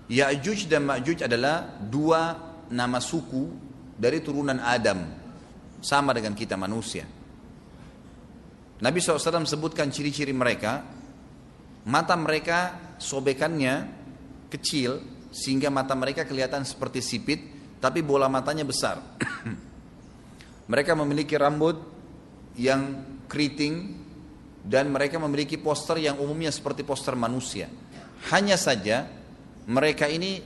Ya'juj dan Ma'juj adalah dua nama suku dari turunan Adam, sama dengan kita manusia. Nabi SAW sebutkan ciri-ciri mereka. Mata mereka sobekannya kecil sehingga mata mereka kelihatan seperti sipit, tapi bola matanya besar. Mereka memiliki rambut yang keriting dan mereka memiliki poster yang umumnya seperti poster manusia. Hanya saja mereka ini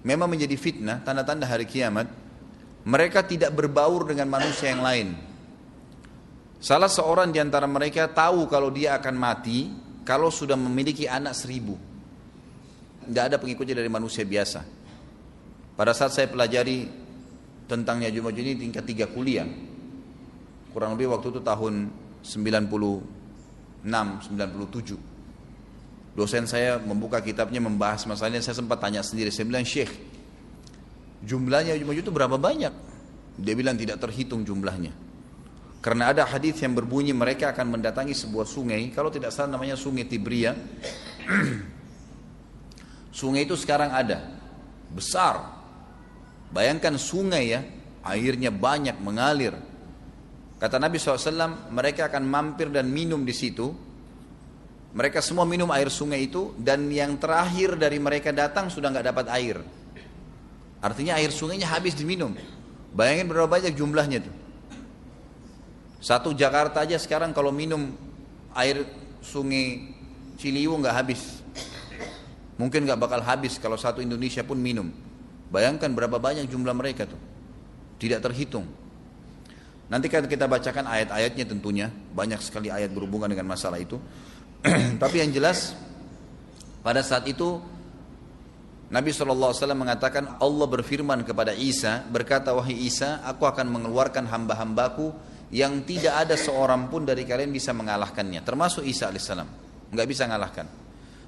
memang menjadi fitnah, tanda-tanda hari kiamat. Mereka tidak berbaur dengan manusia yang lain. Salah seorang di antara mereka tahu kalau dia akan mati kalau sudah memiliki anak 1000. Tidak ada pengikutnya dari manusia biasa. Pada saat saya pelajari tentang Ya'juj Ma'juj ini tingkat 3 kuliah, kurang lebih waktu itu tahun 96, 97. Dosen saya membuka kitabnya membahas masalahnya. Saya sempat tanya sendiri, saya bilang, Syekh, jumlahnya Ya'juj Ma'juj itu berapa banyak? Dia bilang tidak terhitung jumlahnya. Karena ada hadis yang berbunyi mereka akan mendatangi sebuah sungai, kalau tidak salah namanya Sungai Tibria. Sungai itu sekarang ada, besar. Bayangkan sungai ya, airnya banyak mengalir. Kata Nabi SAW, mereka akan mampir dan minum di situ. Mereka semua minum air sungai itu, dan yang terakhir dari mereka datang sudah nggak dapat air. Artinya air sungainya habis diminum. Bayangin berapa banyak jumlahnya tuh. Satu Jakarta aja sekarang kalau minum air sungai Ciliwung nggak habis. Mungkin nggak bakal habis kalau satu Indonesia pun minum. Bayangkan berapa banyak jumlah mereka tuh. Tidak terhitung. Nanti kan kita bacakan ayat-ayatnya tentunya. Banyak sekali ayat berhubungan dengan masalah itu. Tapi yang jelas pada saat itu Nabi SAW mengatakan, Allah berfirman kepada Isa, berkata, wahai Isa, aku akan mengeluarkan hamba-hambaku yang tidak ada seorang pun dari kalian bisa mengalahkannya, termasuk Isa alaihissalam, nggak bisa mengalahkan.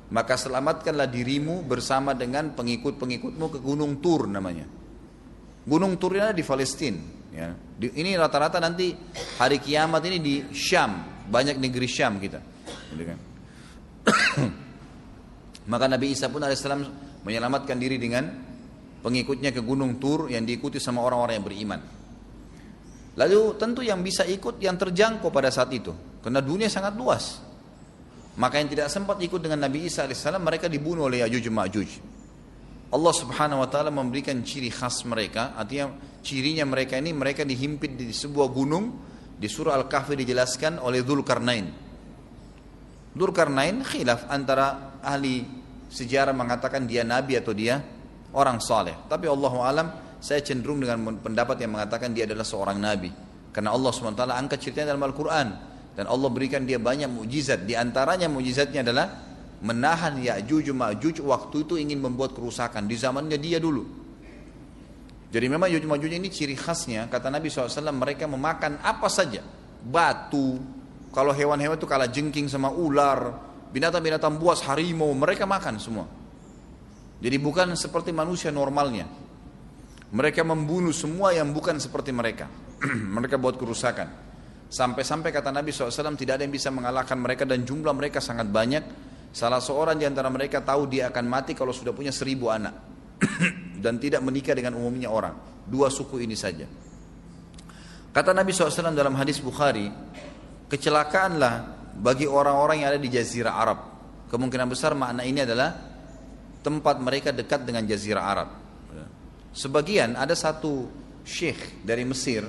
Maka selamatkanlah dirimu bersama dengan pengikut-pengikutmu ke Gunung Tur namanya. Gunung Tur ini ada di Palestina. Ya. Ini rata-rata nanti hari kiamat ini di Syam, banyak negeri Syam kita. Gitu kan? Maka Nabi Isa pun alaihissalam menyelamatkan diri dengan pengikutnya ke Gunung Tur yang diikuti sama orang-orang yang beriman. Lalu tentu yang bisa ikut yang terjangkau pada saat itu, karena dunia sangat luas. Maka yang tidak sempat ikut dengan Nabi Isa alaihissalam, mereka dibunuh oleh Ya'juj Ma'juj. Allah Subhanahu wa taala memberikan ciri khas mereka, artinya cirinya mereka ini, mereka dihimpit di sebuah gunung. Di surah Al-Kahfi dijelaskan oleh Dzulkarnain. Dzulkarnain khilaf antara ahli sejarah mengatakan dia nabi atau dia orang saleh. Tapi Allahu alam, saya cenderung dengan pendapat yang mengatakan dia adalah seorang nabi. Karena Allah SWT angkat ceritanya dalam Al-Quran. Dan Allah berikan dia banyak mukjizat. Di antaranya mukjizatnya adalah menahan Ya'juj Ma'juj waktu itu ingin membuat kerusakan. Di zamannya dia dulu. Jadi memang Ya'juj Ma'juj ini ciri khasnya, kata Nabi SAW, mereka memakan apa saja. Batu. Kalau hewan-hewan itu kalah jengking sama ular. Binatang-binatang buas, harimau, mereka makan semua. Jadi bukan seperti manusia normalnya. Mereka membunuh semua yang bukan seperti mereka. Mereka buat kerusakan. Sampai-sampai kata Nabi SAW tidak ada yang bisa mengalahkan mereka dan jumlah mereka sangat banyak. Salah seorang di antara mereka tahu dia akan mati kalau sudah punya 1000 anak. Dan tidak menikah dengan umumnya orang. 2 suku ini saja. Kata Nabi SAW dalam hadis Bukhari, kecelakaanlah bagi orang-orang yang ada di Jazirah Arab. Kemungkinan besar makna ini adalah tempat mereka dekat dengan Jazirah Arab. Sebagian ada satu syekh dari Mesir.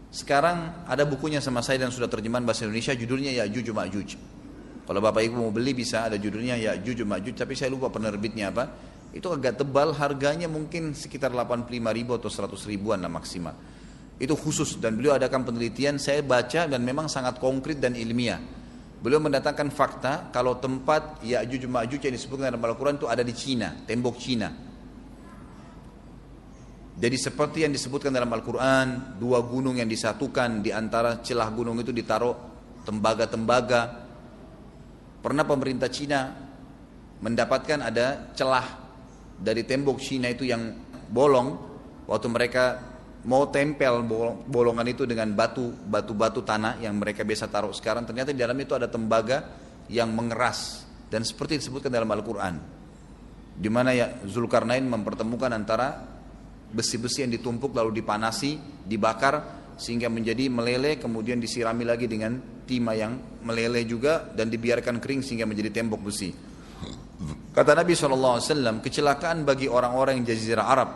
Sekarang ada bukunya sama saya dan sudah terjemahan bahasa Indonesia, judulnya Ya'juj Ma'juj. Kalau Bapak Ibu mau beli bisa, ada judulnya Ya'juj Ma'juj, tapi saya lupa penerbitnya apa. Itu agak tebal, harganya mungkin sekitar 85.000 atau 100 ribuan lah maksimal. Itu khusus, dan beliau adakan penelitian, saya baca dan memang sangat konkret dan ilmiah. Beliau mendatangkan fakta kalau tempat Ya'juj Ma'juj yang disebutkan dalam Al-Quran itu ada di Cina, tembok Cina. Jadi seperti yang disebutkan dalam Al-Quran, 2 gunung yang disatukan, di antara celah gunung itu ditaruh tembaga-tembaga. Pernah pemerintah Cina mendapatkan ada celah dari tembok Cina itu yang bolong, waktu mereka mau tempel bolongan itu dengan batu-batu tanah yang mereka biasa taruh sekarang, ternyata di dalam itu ada tembaga yang mengeras, dan seperti disebutkan dalam Al-Quran. di mana ya Zulkarnain mempertemukan antara besi-besi yang ditumpuk lalu dipanasi, dibakar sehingga menjadi meleleh, kemudian disirami lagi dengan timah yang meleleh juga dan dibiarkan kering sehingga menjadi tembok besi. Kata Nabi SAW, kecelakaan bagi orang-orang yang Jazirah Arab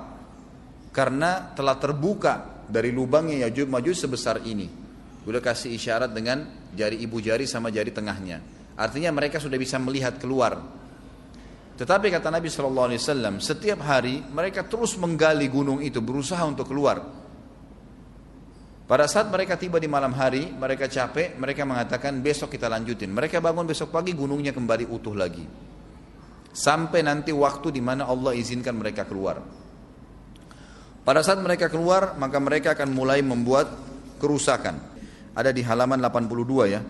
karena telah terbuka dari lubangnya Ya'juj Ma'juj sebesar ini. Udah kasih isyarat dengan jari ibu jari sama jari tengahnya. Artinya mereka sudah bisa melihat keluar. Tetapi kata Nabi SAW, setiap hari mereka terus menggali gunung itu, berusaha untuk keluar. Pada saat mereka tiba di malam hari, mereka capek, mereka mengatakan besok kita lanjutin. Mereka bangun besok pagi, gunungnya kembali utuh lagi. Sampai nanti waktu di mana Allah izinkan mereka keluar. Pada saat mereka keluar, maka mereka akan mulai membuat kerusakan. Ada di halaman 82 ya.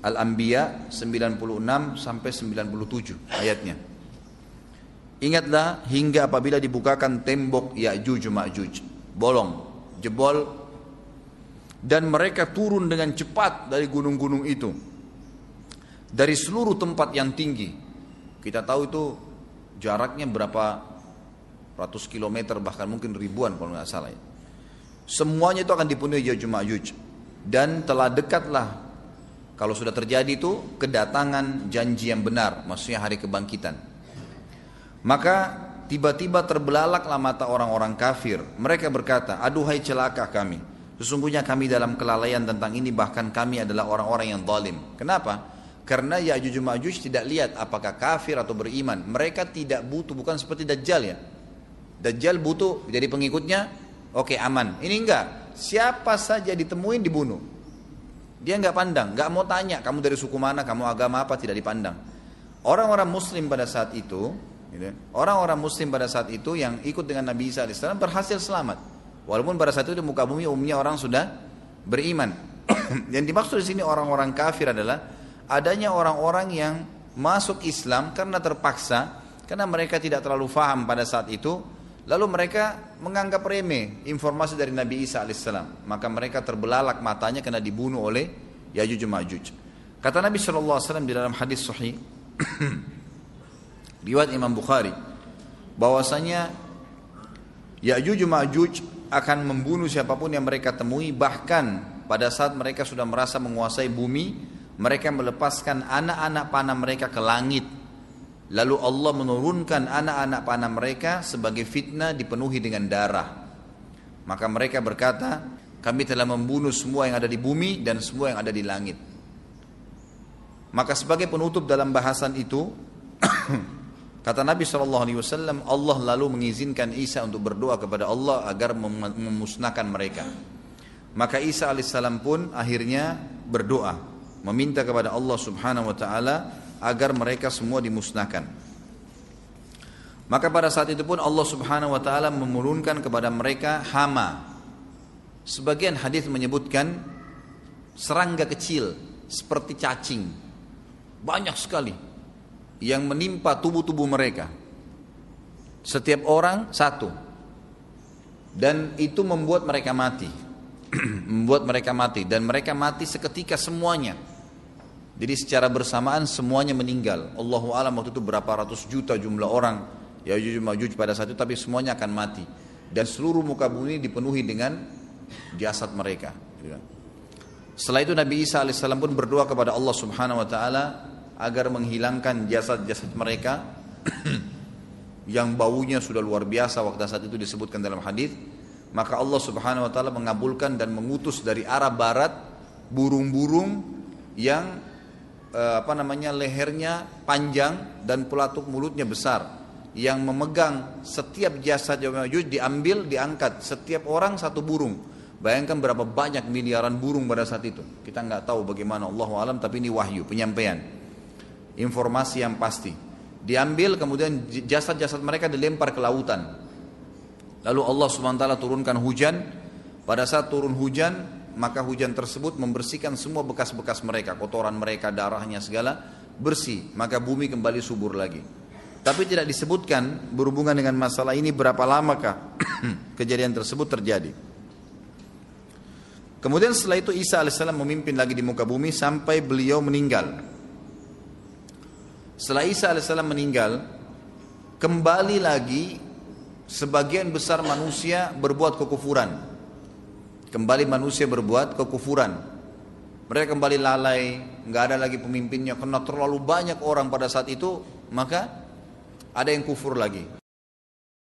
Al-Anbiya 96 sampai 97 ayatnya. Ingatlah hingga apabila dibukakan tembok Ya'juj Ma'juj, bolong, jebol, dan mereka turun dengan cepat dari gunung-gunung itu, dari seluruh tempat yang tinggi. Kita tahu itu jaraknya berapa ratus kilometer, bahkan mungkin ribuan kalau nggak salah ya. Semuanya itu akan dipenuhi Ya'juj Ma'juj, dan telah dekatlah, kalau sudah terjadi itu, kedatangan janji yang benar, maksudnya hari kebangkitan. Maka tiba-tiba terbelalaklah mata orang-orang kafir. Mereka berkata, aduhai celaka kami. Sesungguhnya kami dalam kelalaian tentang ini, bahkan kami adalah orang-orang yang zalim. Kenapa? Karena Ya'juj Ma'juj tidak lihat apakah kafir atau beriman. Mereka tidak butuh, bukan seperti Dajjal ya. Dajjal butuh jadi pengikutnya, oke, aman. Ini enggak. Siapa saja ditemuin dibunuh. Dia enggak pandang, enggak mau tanya kamu dari suku mana, kamu agama apa, tidak dipandang. Orang-orang muslim pada saat itu, orang-orang muslim pada saat itu yang ikut dengan Nabi Isa AS berhasil selamat. Walaupun pada saat itu di muka bumi umumnya orang sudah beriman. Yang dimaksud di sini orang-orang kafir adalah adanya orang-orang yang masuk Islam karena terpaksa, karena mereka tidak terlalu faham pada saat itu, lalu mereka menganggap remeh informasi dari Nabi Isa AS. Maka mereka terbelalak matanya karena dibunuh oleh Ya'juj Ma'juj. Kata Nabi SAW di dalam hadis sahih riwayat Imam Bukhari, bahwasanya Ya'juj Ma'juj akan membunuh siapapun yang mereka temui. Bahkan pada saat mereka sudah merasa menguasai bumi, mereka melepaskan anak-anak panah mereka ke langit. Lalu Allah menurunkan anak-anak panah mereka sebagai fitnah, dipenuhi dengan darah. Maka mereka berkata, kami telah membunuh semua yang ada di bumi dan semua yang ada di langit. Maka sebagai penutup dalam bahasan itu, kata Nabi SAW, Allah lalu mengizinkan Isa untuk berdoa kepada Allah agar memusnahkan mereka. Maka Isa AS pun akhirnya berdoa, meminta kepada Allah Subhanahu Wa Taala agar mereka semua dimusnahkan. Maka pada saat itu pun Allah Subhanahu Wa Taala menurunkan kepada mereka hama. Sebagian hadis menyebutkan serangga kecil seperti cacing, banyak sekali yang menimpa tubuh-tubuh mereka. Setiap orang satu. Dan itu membuat mereka mati. Membuat mereka mati. Dan mereka mati seketika semuanya. Jadi secara bersamaan semuanya meninggal. Allahu a'lam waktu itu berapa ratus juta jumlah orang Ya'juj Ma'juj pada saat itu, tapi semuanya akan mati. Dan seluruh muka bumi dipenuhi dengan jasad mereka. Setelah itu Nabi Isa AS pun berdoa kepada Allah Subhanahu Wa Taala agar menghilangkan jasad-jasad mereka yang baunya sudah luar biasa waktu saat itu disebutkan dalam hadis. Maka Allah Subhanahu Wa Taala mengabulkan dan mengutus dari arah barat burung-burung yang lehernya panjang dan pelatuk mulutnya besar, yang memegang setiap jasad Ya'juj diambil, diangkat, setiap orang satu burung. Bayangkan berapa banyak miliaran burung pada saat itu. Kita nggak tahu bagaimana, Allahu a'lam, tapi ini wahyu, penyampaian informasi yang pasti. Diambil, kemudian jasad-jasad mereka dilempar ke lautan. Lalu Allah SWT turunkan hujan. Pada saat turun hujan, maka hujan tersebut membersihkan semua bekas-bekas mereka, kotoran mereka, darahnya segala bersih. Maka bumi kembali subur lagi. Tapi tidak disebutkan berhubungan dengan masalah ini berapa lamakah kejadian tersebut terjadi. Kemudian setelah itu Isa AS memimpin lagi di muka bumi sampai beliau meninggal. Setelah Isa AS meninggal, kembali lagi sebagian besar manusia berbuat kekufuran. Kembali manusia berbuat kekufuran. Mereka kembali lalai, nggak ada lagi pemimpinnya karena terlalu banyak orang pada saat itu, maka ada yang kufur lagi.